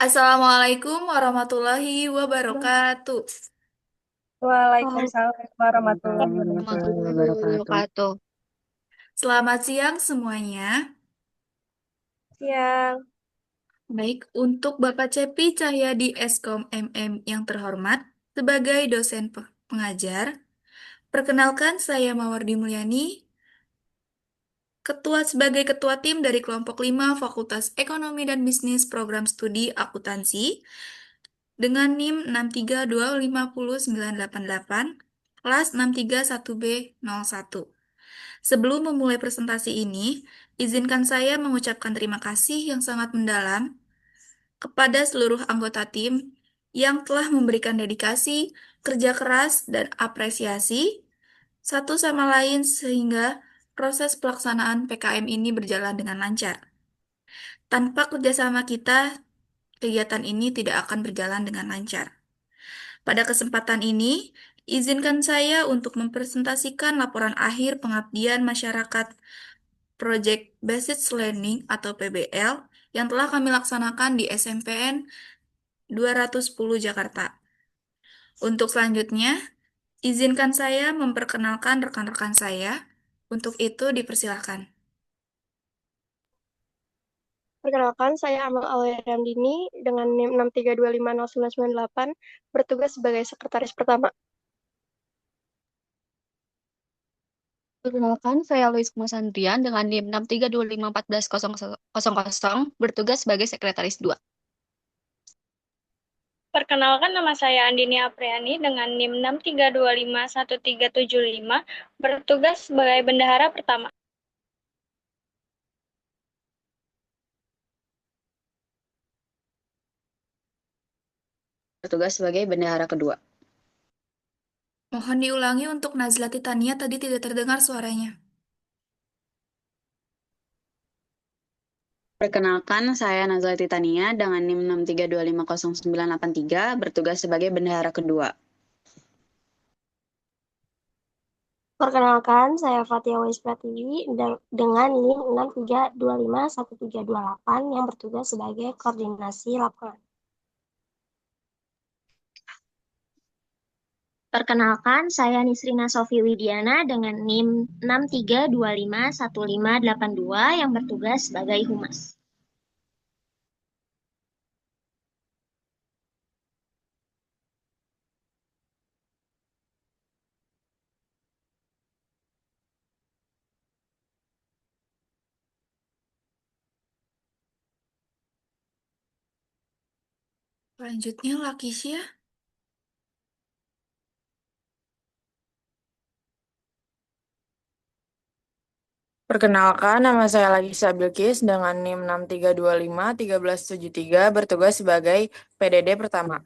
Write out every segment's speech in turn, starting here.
Assalamualaikum warahmatullahi wabarakatuh. Waalaikumsalam warahmatullahi Warahmatullahi wabarakatuh. wabarakatuh. Selamat siang semuanya. Siang. Baik, untuk Bapak Cepi Cahyadi Eskom MM yang terhormat, sebagai dosen pengajar, perkenalkan saya Mawardi Mulyani, sebagai Ketua Tim dari Kelompok 5 Fakultas Ekonomi dan Bisnis Program Studi Akuntansi dengan NIM 6325098, kelas 631B01. Sebelum memulai presentasi ini, izinkan saya mengucapkan terima kasih yang sangat mendalam kepada seluruh anggota tim yang telah memberikan dedikasi, kerja keras, dan apresiasi satu sama lain sehingga proses pelaksanaan PKM ini berjalan dengan lancar. Tanpa kerjasama kita, kegiatan ini tidak akan berjalan dengan lancar. Pada kesempatan ini, izinkan saya untuk mempresentasikan laporan akhir pengabdian masyarakat Project Based Learning atau PBL yang telah kami laksanakan di SMPN 210 Jakarta. Untuk selanjutnya, izinkan saya memperkenalkan rekan-rekan saya. Untuk itu dipersilakan. Perkenalkan, saya Amal Awairandini dengan NIM 632509998 bertugas sebagai sekretaris pertama. Perkenalkan, saya Luis Kusandrian dengan NIM 632541000 bertugas sebagai Sekretaris 2. Perkenalkan, nama saya Andini Apriani dengan NIM 632513375 bertugas sebagai bendahara pertama. Bertugas sebagai Bendahara kedua. Mohon diulangi untuk Nazla Titania tadi tidak terdengar suaranya. Perkenalkan, saya Nazla Titania dengan NIM 632509983 bertugas sebagai Bendahara kedua. Perkenalkan, saya Fatia Wais Pratiwi dengan NIM 6325138 yang bertugas sebagai koordinasi lapangan. Perkenalkan, saya Nisrina Sofi Widiana dengan NIM 632515882 yang bertugas sebagai humas. Selanjutnya, Lakisya. Perkenalkan, nama saya Lagisa Bilkis dengan NIM 632513773 bertugas sebagai PDD pertama.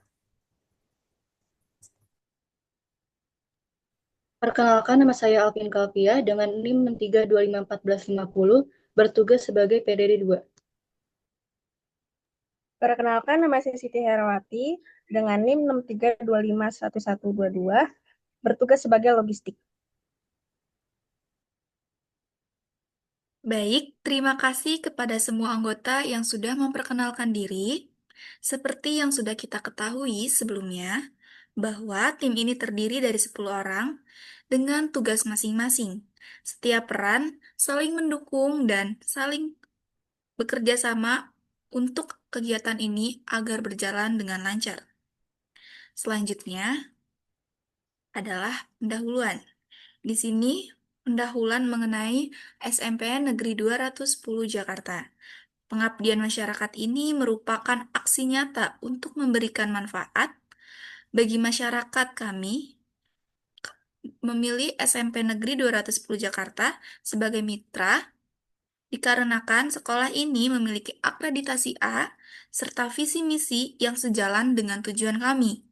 Perkenalkan, nama saya Alvin Kalpia dengan NIM 632541150 bertugas sebagai PDD 2. Perkenalkan, nama saya Siti Herawati dengan NIM 632511122 bertugas sebagai logistik. Baik, terima kasih kepada semua anggota yang sudah memperkenalkan diri. Seperti yang sudah kita ketahui sebelumnya, bahwa tim ini terdiri dari 10 orang dengan tugas masing-masing. Setiap peran saling mendukung dan saling bekerja sama untuk kegiatan ini agar berjalan dengan lancar. Selanjutnya adalah pendahuluan. Di sini pendahuluan mengenai SMPN Negeri 210 Jakarta. Pengabdian masyarakat ini merupakan aksi nyata untuk memberikan manfaat bagi masyarakat kami memilih SMP Negeri 210 Jakarta sebagai mitra dikarenakan sekolah ini memiliki akreditasi A serta visi misi yang sejalan dengan tujuan kami,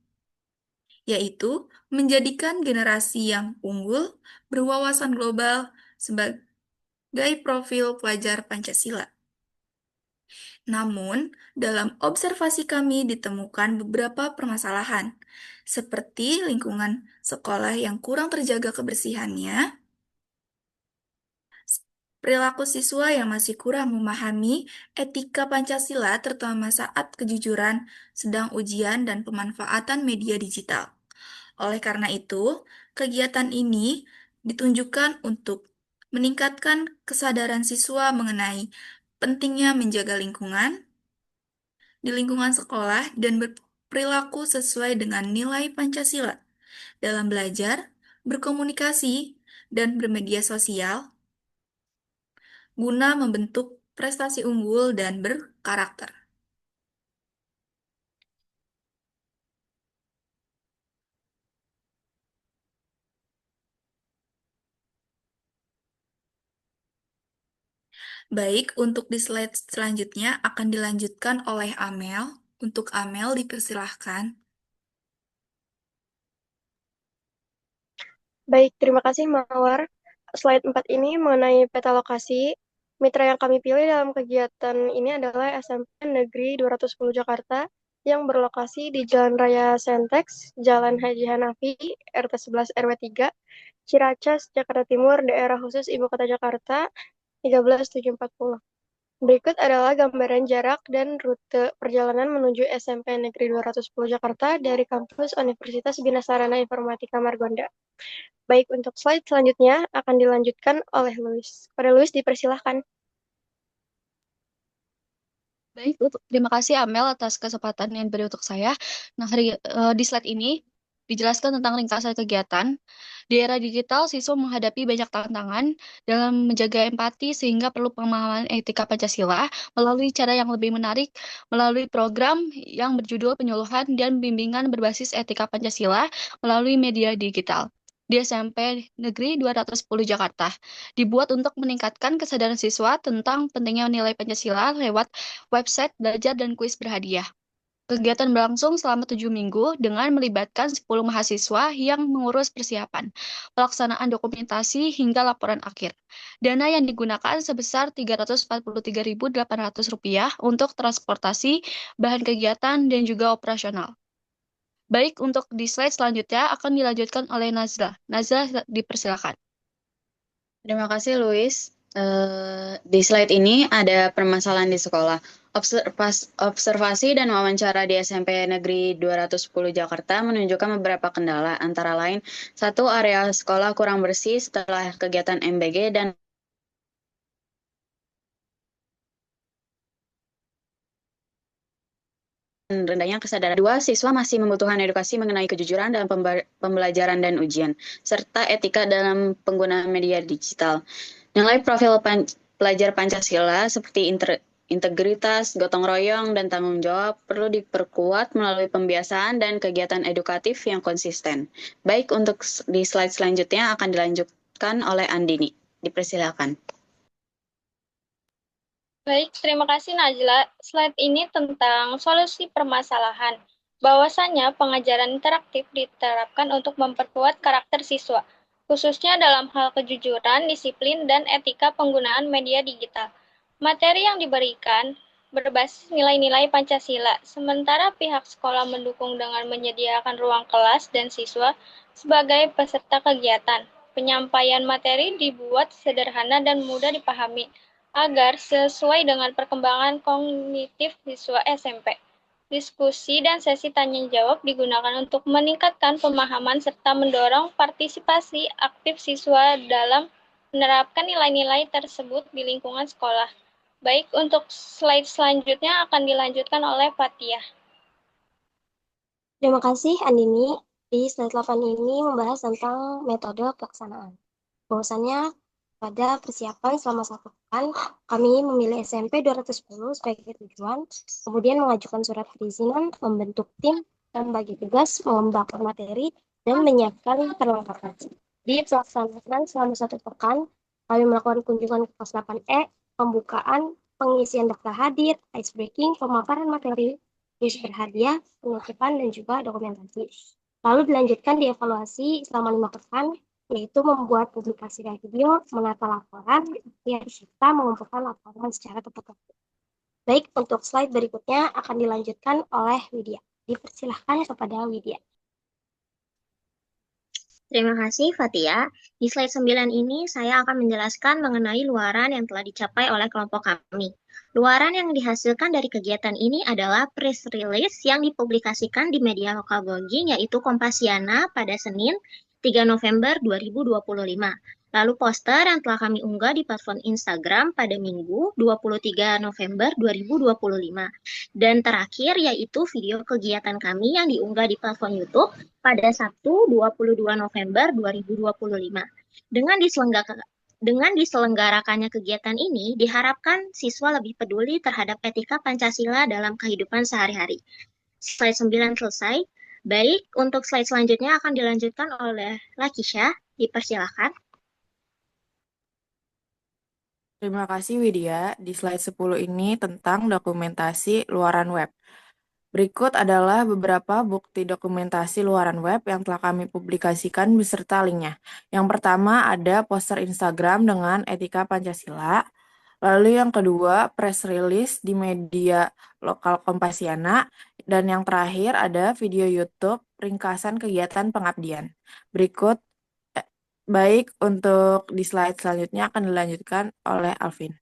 yaitu menjadikan generasi yang unggul berwawasan global sebagai profil pelajar Pancasila. Namun, dalam observasi kami ditemukan beberapa permasalahan, seperti lingkungan sekolah yang kurang terjaga kebersihannya, Perilaku siswa yang masih kurang memahami etika Pancasila terutama saat kejujuran, sedang ujian, dan pemanfaatan media digital. Oleh karena itu, kegiatan ini ditunjukkan untuk meningkatkan kesadaran siswa mengenai pentingnya menjaga lingkungan di lingkungan sekolah dan berperilaku sesuai dengan nilai Pancasila dalam belajar, berkomunikasi, dan bermedia sosial guna membentuk prestasi unggul dan berkarakter. Baik, untuk di slide selanjutnya akan dilanjutkan oleh Amel. Untuk Amel dipersilahkan. Baik, terima kasih Mawar. Slide 4 ini mengenai peta lokasi. Mitra yang kami pilih dalam kegiatan ini adalah SMP Negeri 210 Jakarta yang berlokasi di Jalan Raya Sentex, Jalan Haji Hanafi, RT 11 RW 3, Ciracas, Jakarta Timur, Daerah Khusus Ibu Kota Jakarta, 13740. Berikut adalah gambaran jarak dan rute perjalanan menuju SMP Negeri 210 Jakarta dari kampus Universitas Bina Sarana Informatika Margonda. Baik, untuk slide selanjutnya akan dilanjutkan oleh Louis. Kepada Louis, dipersilahkan. Baik, terima kasih Amel atas kesempatan yang diberi untuk saya. Nah, di slide ini dijelaskan tentang ringkasan kegiatan. Di era digital, siswa menghadapi banyak tantangan dalam menjaga empati sehingga perlu pemahaman etika Pancasila melalui cara yang lebih menarik, melalui program yang berjudul penyuluhan dan bimbingan berbasis etika Pancasila melalui media digital di SMP Negeri 210 Jakarta. Dibuat untuk meningkatkan kesadaran siswa tentang pentingnya nilai Pancasila lewat website belajar dan kuis berhadiah. Kegiatan berlangsung selama 7 minggu dengan melibatkan 10 mahasiswa yang mengurus persiapan, pelaksanaan dokumentasi hingga laporan akhir. Dana yang digunakan sebesar Rp343.800 untuk transportasi, bahan kegiatan, dan juga operasional. Baik, untuk di slide selanjutnya akan dilanjutkan oleh Nazla. Nazla, dipersilakan. Terima kasih, Luis. Di slide ini ada permasalahan di sekolah. Observasi dan wawancara di SMP Negeri 210 Jakarta menunjukkan beberapa kendala, antara lain, 1. Area sekolah kurang bersih setelah kegiatan MBG dan rendahnya kesadaran. 2. Siswa masih membutuhkan edukasi mengenai kejujuran dalam pembelajaran dan ujian, serta etika dalam penggunaan media digital. Nilai profil pelajar Pancasila seperti integritas, gotong royong, dan tanggung jawab perlu diperkuat melalui pembiasaan dan kegiatan edukatif yang konsisten. Baik, untuk di slide selanjutnya akan dilanjutkan oleh Andini. Dipersilakan. Baik, terima kasih Najla. Slide ini tentang solusi permasalahan. Bahwasanya pengajaran interaktif diterapkan untuk memperkuat karakter siswa, khususnya dalam hal kejujuran, disiplin, dan etika penggunaan media digital. Materi yang diberikan berbasis nilai-nilai Pancasila, sementara pihak sekolah mendukung dengan menyediakan ruang kelas dan siswa sebagai peserta kegiatan. Penyampaian materi dibuat sederhana dan mudah dipahami, agar sesuai dengan perkembangan kognitif siswa SMP. Diskusi dan sesi tanya-jawab digunakan untuk meningkatkan pemahaman serta mendorong partisipasi aktif siswa dalam menerapkan nilai-nilai tersebut di lingkungan sekolah. Baik, untuk slide selanjutnya akan dilanjutkan oleh Fathia. Terima kasih Andini. Di slide 8 ini membahas tentang metode pelaksanaan. Bahwasannya pada persiapan selama 1 pekan, kami memilih SMP 210 sebagai tujuan, kemudian mengajukan surat perizinan, membentuk tim, dan bagi tugas mengembangkan materi, dan menyiapkan perlengkapan. Di pelaksanaan selama 1 pekan, kami melakukan kunjungan ke kelas 8E, pembukaan, pengisian daftar hadir, ice breaking, pemaparan materi, kuis berhadiah, penutupan, dan juga dokumentasi. Lalu dilanjutkan dievaluasi selama 5 pekan, yaitu membuat publikasi dan video, menata laporan, dan serta mengumpulkan laporan secara tepat waktu. Baik, untuk slide berikutnya akan dilanjutkan oleh Widya. Dipersilahkan kepada Widya. Terima kasih, Fatia. Di slide 9 ini, saya akan menjelaskan mengenai luaran yang telah dicapai oleh kelompok kami. Luaran yang dihasilkan dari kegiatan ini adalah press release yang dipublikasikan di media lokal blogging, yaitu Kompasiana pada Senin 3 November 2025. Lalu poster yang telah kami unggah di platform Instagram pada Minggu 23 November 2025. Dan terakhir yaitu video kegiatan kami yang diunggah di platform YouTube pada Sabtu 22 November 2025. Dengan diselenggarakannya kegiatan ini, diharapkan siswa lebih peduli terhadap etika Pancasila dalam kehidupan sehari-hari. Slide 9 selesai. Baik, untuk slide selanjutnya akan dilanjutkan oleh Lakisha. Dipersilakan. Terima kasih Widya. Di slide 10 ini tentang dokumentasi luaran web. Berikut adalah beberapa bukti dokumentasi luaran web yang telah kami publikasikan beserta linknya. Yang pertama ada poster Instagram dengan etika Pancasila. Lalu yang kedua press release di media lokal Kompasiana. Dan yang terakhir ada video YouTube ringkasan kegiatan pengabdian. Berikut baik untuk di slide selanjutnya akan dilanjutkan oleh Alvin.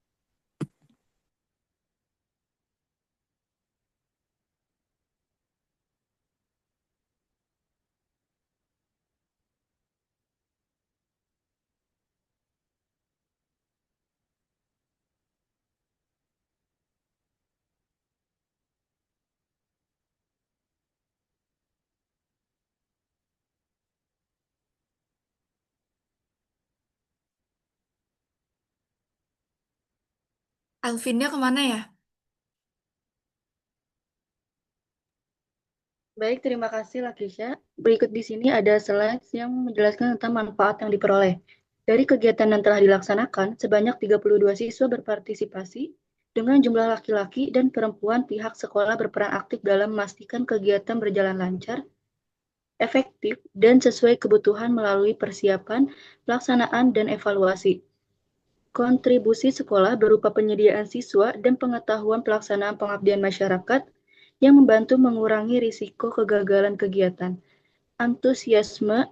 Alvinnya kemana ya? Baik, terima kasih Lakisha. Berikut di sini ada slides yang menjelaskan tentang manfaat yang diperoleh. Dari kegiatan yang telah dilaksanakan, sebanyak 32 siswa berpartisipasi dengan jumlah laki-laki dan perempuan pihak sekolah berperan aktif dalam memastikan kegiatan berjalan lancar, efektif, dan sesuai kebutuhan melalui persiapan, pelaksanaan, dan evaluasi. Kontribusi sekolah berupa penyediaan siswa dan pengetahuan pelaksanaan pengabdian masyarakat yang membantu mengurangi risiko kegagalan kegiatan. Antusiasme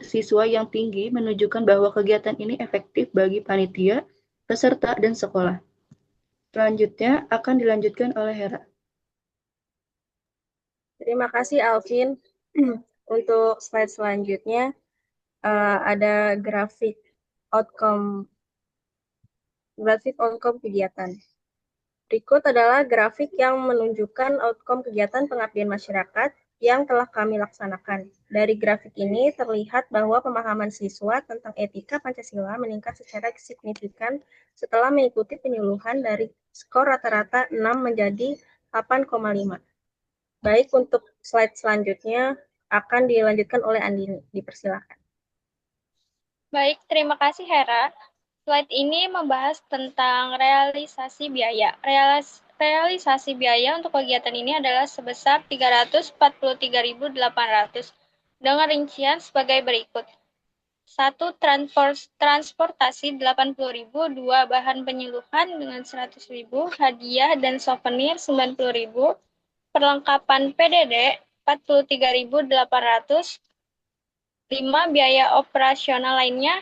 siswa yang tinggi menunjukkan bahwa kegiatan ini efektif bagi panitia, peserta, dan sekolah. Selanjutnya akan dilanjutkan oleh Hera. Terima kasih, Alvin. Untuk slide selanjutnya, ada outcome kegiatan. Berikut adalah grafik yang menunjukkan outcome kegiatan pengabdian masyarakat yang telah kami laksanakan. Dari grafik ini terlihat bahwa pemahaman siswa tentang etika Pancasila meningkat secara signifikan setelah mengikuti penyuluhan dari skor rata-rata 6 menjadi 8,5. Baik, untuk slide selanjutnya akan dilanjutkan oleh Andini. Dipersilakan. Baik, terima kasih Hera. Slide ini membahas tentang realisasi biaya. Realisasi biaya untuk kegiatan ini adalah sebesar 343.800 dengan rincian sebagai berikut. 1. Transportasi 80.000, 2. Bahan penyuluhan dengan 100.000, hadiah dan souvenir 90.000, perlengkapan PDD 43.800, 5. Biaya operasional lainnya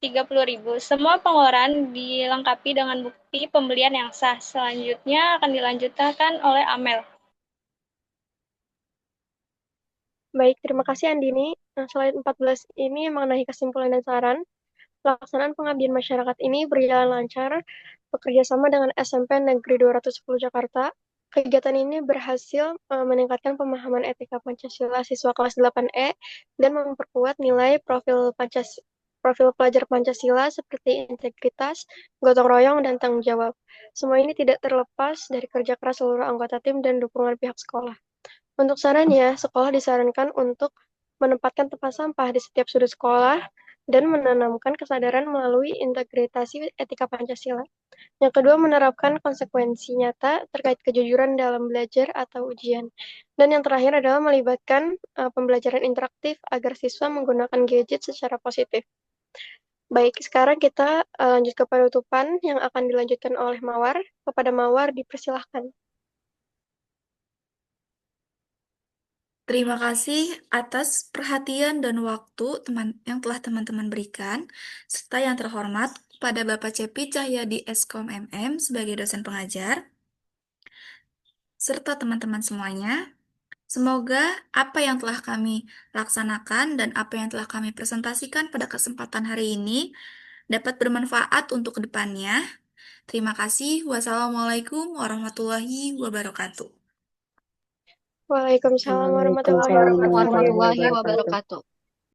30.000. Semua pengeluaran dilengkapi dengan bukti pembelian yang sah. Selanjutnya akan dilanjutkan oleh Amel. Baik, terima kasih Andini. Nah, slide 14 ini mengenai kesimpulan dan saran. Pelaksanaan pengabdian masyarakat ini berjalan lancar bekerja sama dengan SMP Negeri 210 Jakarta. Kegiatan ini berhasil meningkatkan pemahaman etika Pancasila siswa kelas 8E dan memperkuat nilai profil pelajar Pancasila seperti integritas, gotong royong, dan tanggung jawab. Semua ini tidak terlepas dari kerja keras seluruh anggota tim dan dukungan pihak sekolah. Untuk sarannya, sekolah disarankan untuk menempatkan tempat sampah di setiap sudut sekolah dan menanamkan kesadaran melalui integrasi etika Pancasila. Yang kedua, menerapkan konsekuensi nyata terkait kejujuran dalam belajar atau ujian. Dan yang terakhir adalah melibatkan pembelajaran interaktif agar siswa menggunakan gadget secara positif. Baik, sekarang kita lanjut ke penutupan yang akan dilanjutkan oleh Mawar. Kepada Mawar, dipersilahkan. Terima kasih atas perhatian dan waktu yang telah teman-teman berikan, serta yang terhormat kepada Bapak Cepi Cahyadi Eskom MM sebagai dosen pengajar, serta teman-teman semuanya. Semoga apa yang telah kami laksanakan dan apa yang telah kami presentasikan pada kesempatan hari ini dapat bermanfaat untuk kedepannya. Terima kasih. Wassalamualaikum warahmatullahi wabarakatuh. Waalaikumsalam warahmatullahi Waalaikumsalam wabarakatuh. warahmatullahi Warahmatullahi wabarakatuh. wabarakatuh.